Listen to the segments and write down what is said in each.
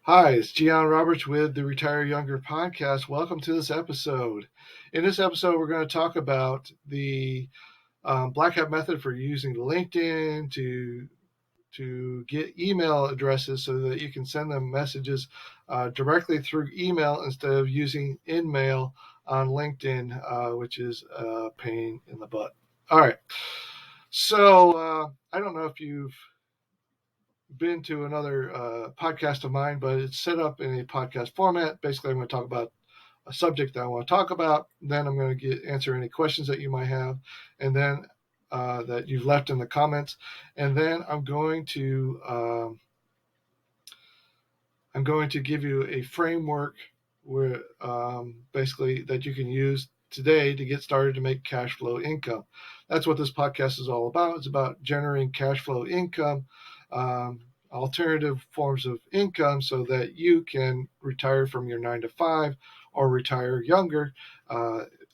Hi, it's Allan Roberts with the Retire Younger podcast. Welcome to this episode. In this episode, we're going to talk about the Black Hat method for using LinkedIn to get email addresses so that you can send them messages directly through email instead of using InMail on LinkedIn, which is a pain in the butt. All right. So I don't know if you've been to another podcast of mine, but it's set up in a podcast format. Basically, I'm going to talk about a subject that I want to talk about. Then I'm going to answer any questions that you might have, and then that you've left in the comments. And then I'm going to give you a framework where basically that you can use today to get started to make cash flow income. That's what this podcast is all about. It's about generating cash flow income, alternative forms of income so that you can retire from your 9 to 5 or retire younger,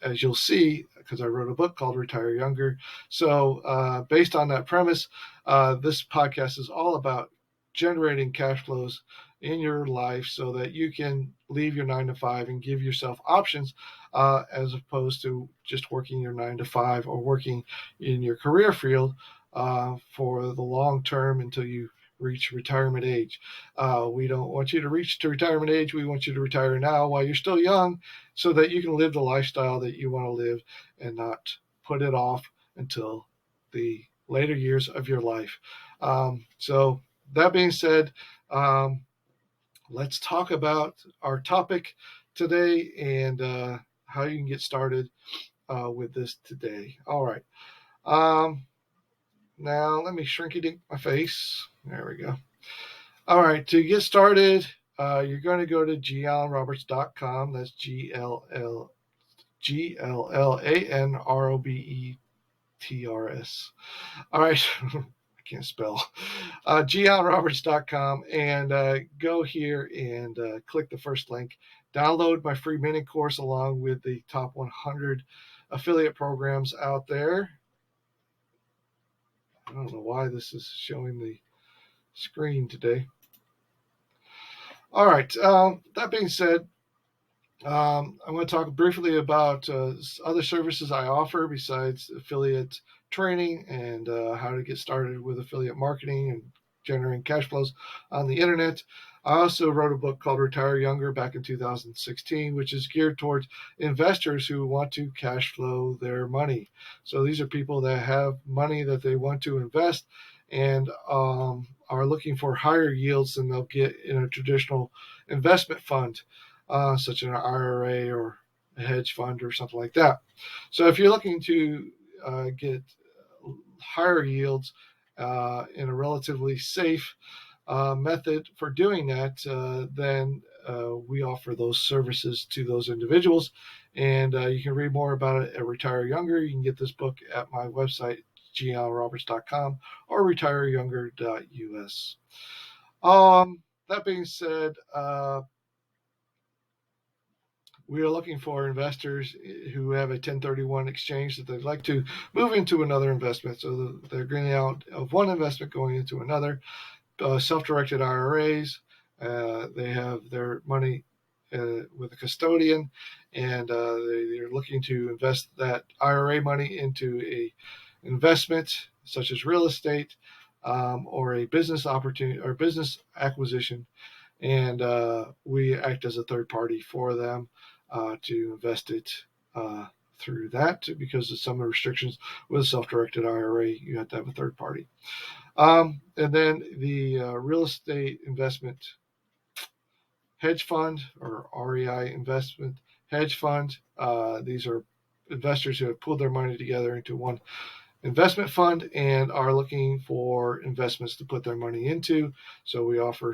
as you'll see, because I wrote a book called Retire Younger. So based on that premise, this podcast is all about generating cash flows in your life so that you can leave your 9 to 5 and give yourself options, as opposed to just working your 9 to 5 or working in your career field for the long term until you reach retirement age. We don't want you to reach to retirement age. We want you to retire now while you're still young so that you can live the lifestyle that you want to live and not put it off until the later years of your life. So that being said, let's talk about our topic today and how you can get started with this today. All right. Now let me shrink it in my face. There we go. All right. To get started, you're going to go to gallanroberts.com. That's GLLANROBETRS. All right. I can't spell. gallanroberts.com, and go here and click the first link. Download my free mini course along with the top 100 affiliate programs out there. I don't know why this is showing the screen today. All right. That being said, I'm going to talk briefly about other services I offer besides affiliate training and how to get started with affiliate marketing and generating cash flows on the internet. I also wrote a book called Retire Younger back in 2016, which is geared towards investors who want to cash flow their money. So these are people that have money that they want to invest and are looking for higher yields than they'll get in a traditional investment fund, such as an IRA or a hedge fund or something like that. So if you're looking to get higher yields in a relatively safe method for doing that, then we offer those services to those individuals. And you can read more about it at Retire Younger. You can get this book at my website, gallanroberts.com or retireyounger.us. That being said, we are looking for investors who have a 1031 exchange that they'd like to move into another investment. So they're getting out of one investment going into another. Self-directed IRAs, they have their money with a custodian, and they're looking to invest that IRA money into a investment such as real estate, or a business opportunity or business acquisition, and we act as a third party for them to invest it through that, because of some of the restrictions with a self-directed IRA. You have to have a third party. And then the real estate investment hedge fund, or REI investment hedge fund. These are investors who have pooled their money together into one investment fund and are looking for investments to put their money into. So we offer,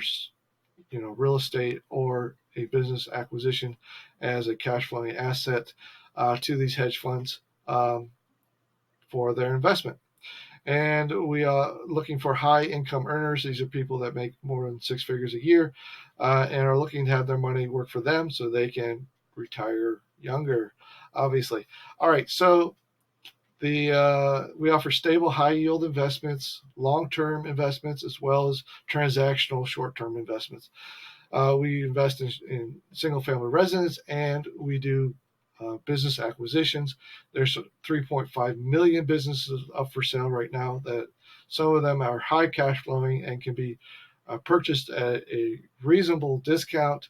real estate or a business acquisition as a cash flowing asset to these hedge funds for their investment. And we are looking for high income earners. These are people that make more than 6 figures a year and are looking to have their money work for them so they can retire younger, obviously. All right, so we offer stable, high yield investments, long term investments, as well as transactional short term investments. We invest in single-family residence, and we do business acquisitions. There's 3.5 million businesses up for sale right now. That some of them are high cash flowing and can be purchased at a reasonable discount,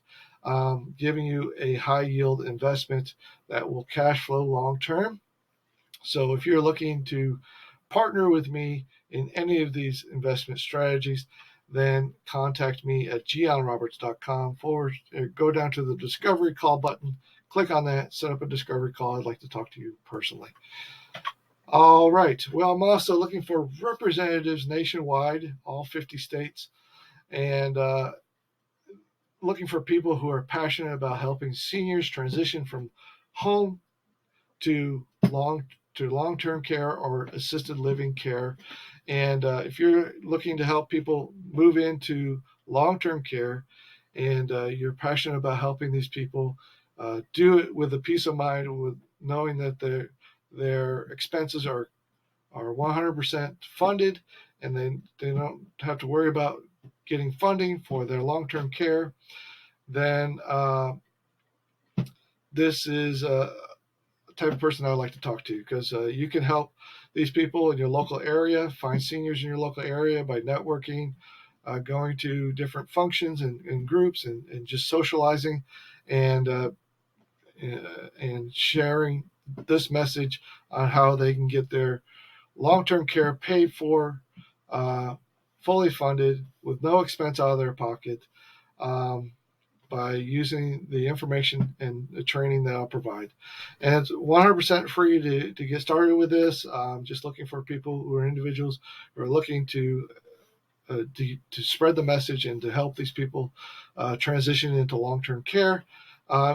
giving you a high yield investment that will cash flow long term. So if you're looking to partner with me in any of these investment strategies, then contact me at gallanroberts.com forward. Go down to the discovery call button, click on that, set up a discovery call. I'd like to talk to you personally. All right. Well, I'm also looking for representatives nationwide, all 50 states, and looking for people who are passionate about helping seniors transition from home to long-term care or assisted living care. And if you're looking to help people move into long-term care, and you're passionate about helping these people, do it with a peace of mind, with knowing that their expenses are 100% funded, and they don't have to worry about getting funding for their long-term care, then this is type of person I would like to talk to, because you can help these people in your local area, find seniors in your local area by networking, going to different functions and groups, and just socializing, and and sharing this message on how they can get their long-term care paid for, fully funded, with no expense out of their pocket, um, by using the information and the training that I'll provide. And it's 100% free to get started with this. I'm just looking for people who are individuals who are looking to spread the message and to help these people transition into long-term care.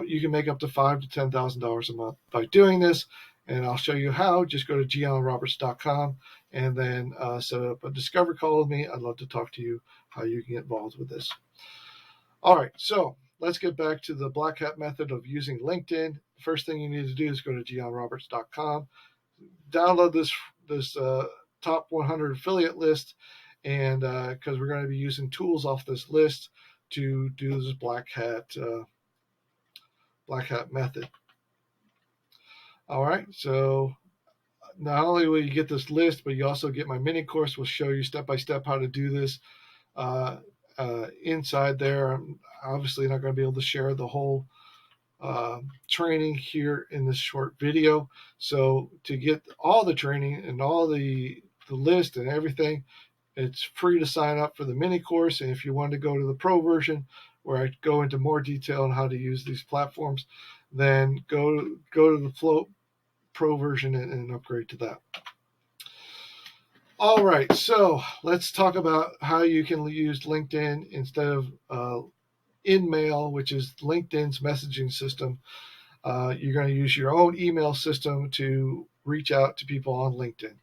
You can make up to $5,000 to $10,000 a month by doing this, and I'll show you how. Just go to gallanroberts.com and then set up a discovery call with me. I'd love to talk to you how you can get involved with this. All right, so let's get back to the black hat method of using LinkedIn. First thing you need to do is go to gallanroberts.com, download this top 100 affiliate list, and because we're going to be using tools off this list to do this black hat method. All right, so not only will you get this list, but you also get my mini course. Will show you step by step how to do this inside there. I'm obviously not going to be able to share the whole training here in this short video. So to get all the training and all the list and everything, it's free to sign up for the mini course. And if you want to go to the pro version, where I go into more detail on how to use these platforms, then go to the Float Pro version and upgrade to that. All right, so let's talk about how you can use LinkedIn instead of InMail, which is LinkedIn's messaging system. You're going to use your own email system to reach out to people on LinkedIn.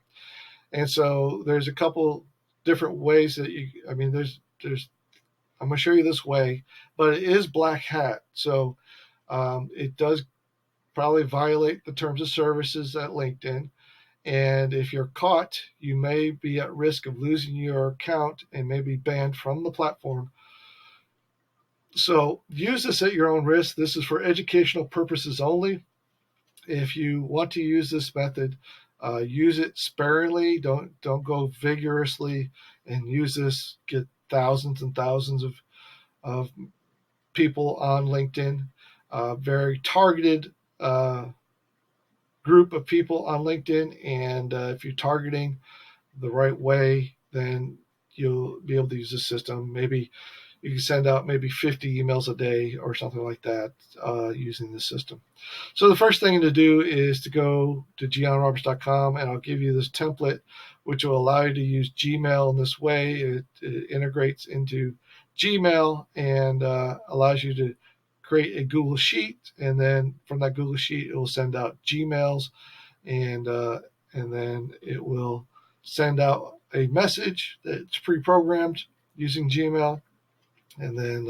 And so there's a couple different ways that I'm going to show you this way, but it is black hat. So it does probably violate the terms of services at LinkedIn. And if you're caught, you may be at risk of losing your account and may be banned from the platform. So use this at your own risk. This is for educational purposes only. If you want to use this method, use it sparingly. Don't go vigorously and use this. Get thousands and thousands of people on LinkedIn. Very targeted group of people on LinkedIn, and if you're targeting the right way, then you'll be able to use this system. Maybe you can send out maybe 50 emails a day or something like that using this system. So the first thing to do is to go to gallanroberts.com, and I'll give you this template, which will allow you to use Gmail in this way. It integrates into Gmail and allows you to create a Google Sheet, and then from that Google Sheet, it will send out Gmails, and then it will send out a message that's pre-programmed using Gmail, and then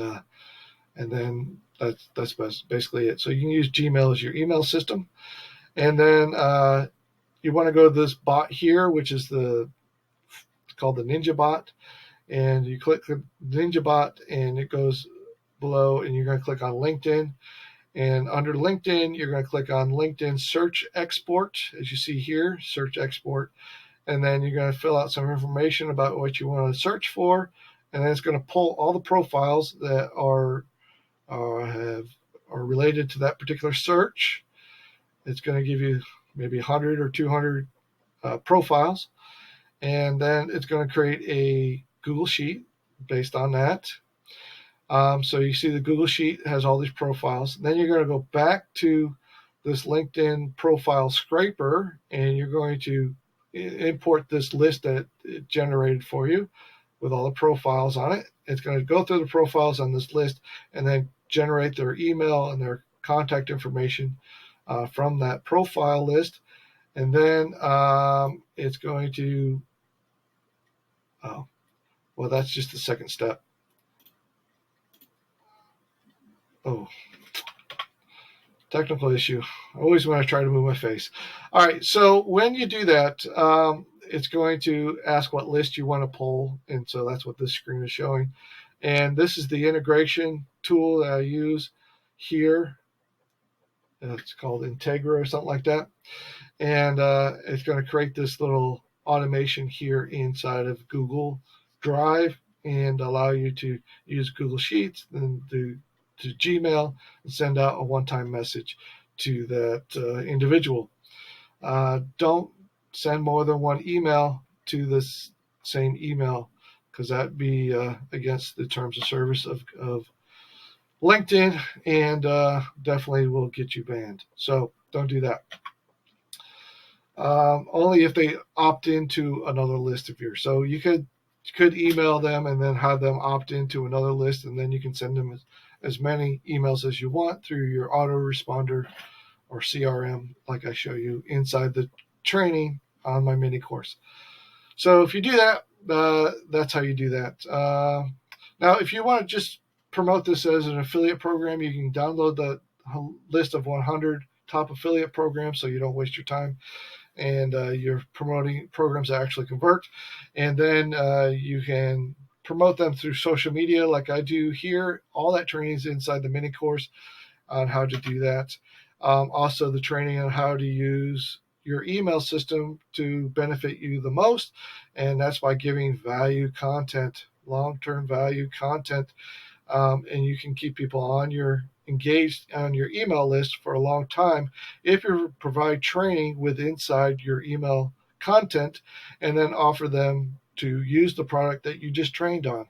that's basically it. So you can use Gmail as your email system, and then you want to go to this bot here, which is it's called the Ninja Bot, and you click the Ninja Bot, and it goes below, and you're going to click on LinkedIn. And under LinkedIn, you're going to click on LinkedIn Search Export, as you see here, Search Export. And then you're going to fill out some information about what you want to search for. And then it's going to pull all the profiles that are related to that particular search. It's going to give you maybe 100 or 200 profiles. And then it's going to create a Google Sheet based on that. So you see the Google Sheet has all these profiles. Then you're going to go back to this LinkedIn profile scraper, and you're going to import this list that it generated for you with all the profiles on it. It's going to go through the profiles on this list and then generate their email and their contact information from that profile list. And then it's going to, well, that's just the second step. Oh, technical issue. Always when I try to move my face. All right, so when you do that, it's going to ask what list you want to pull, and so that's what this screen is showing. And this is the integration tool that I use here. It's called Integra or something like that. And it's going to create this little automation here inside of Google Drive and allow you to use Google Sheets and to Gmail and send out a one-time message to that individual. Don't send more than one email to this same email, because that'd be against the terms of service of LinkedIn, and definitely will get you banned. So don't do that. Only if they opt into another list of yours. So you could email them and then have them opt into another list, and then you can send them as many emails as you want through your autoresponder or CRM, like I show you inside the training on my mini course. So if you do that, that's how you do that. Now, if you want to just promote this as an affiliate program, you can download the list of 100 top affiliate programs so you don't waste your time and you're promoting programs that actually convert. And then you can promote them through social media like I do here. All that training is inside the mini course on how to do that. Also, the training on how to use your email system to benefit you the most, and that's by giving value content, long-term value content, and you can keep people on your engaged on your email list for a long time if you provide training with inside your email content and then offer them to use the product that you just trained on.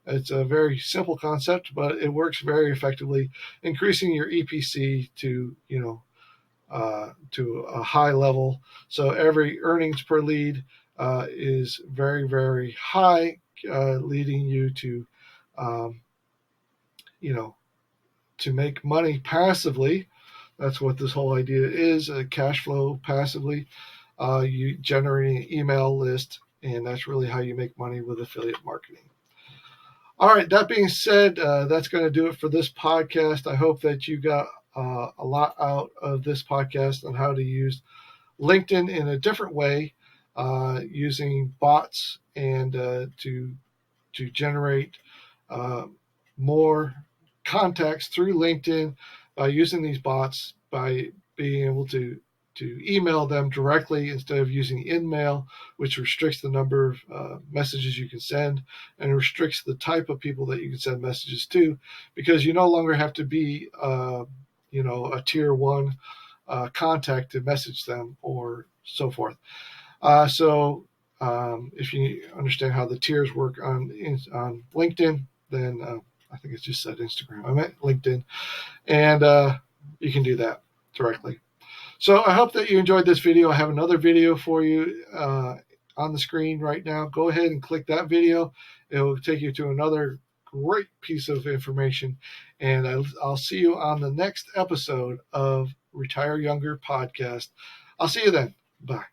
It's a very simple concept, but it works very effectively, increasing your EPC to to a high level. So every earnings per lead is very, very high, leading you to to make money passively. That's what this whole idea is, cash flow passively. You generate an email list, and that's really how you make money with affiliate marketing. All right, that being said, that's going to do it for this podcast. I hope that you got a lot out of this podcast on how to use LinkedIn in a different way, using bots and to generate more contacts through LinkedIn by using these bots, by being able to email them directly instead of using InMail, which restricts the number of messages you can send and restricts the type of people that you can send messages to, because you no longer have to be a tier one contact to message them or so forth. If you understand how the tiers work on LinkedIn, then I think it's just said Instagram. I meant LinkedIn, and you can do that directly. So I hope that you enjoyed this video. I have another video for you on the screen right now. Go ahead and click that video. It will take you to another great piece of information, and I'll see you on the next episode of Retire Younger podcast. I'll see you then. Bye.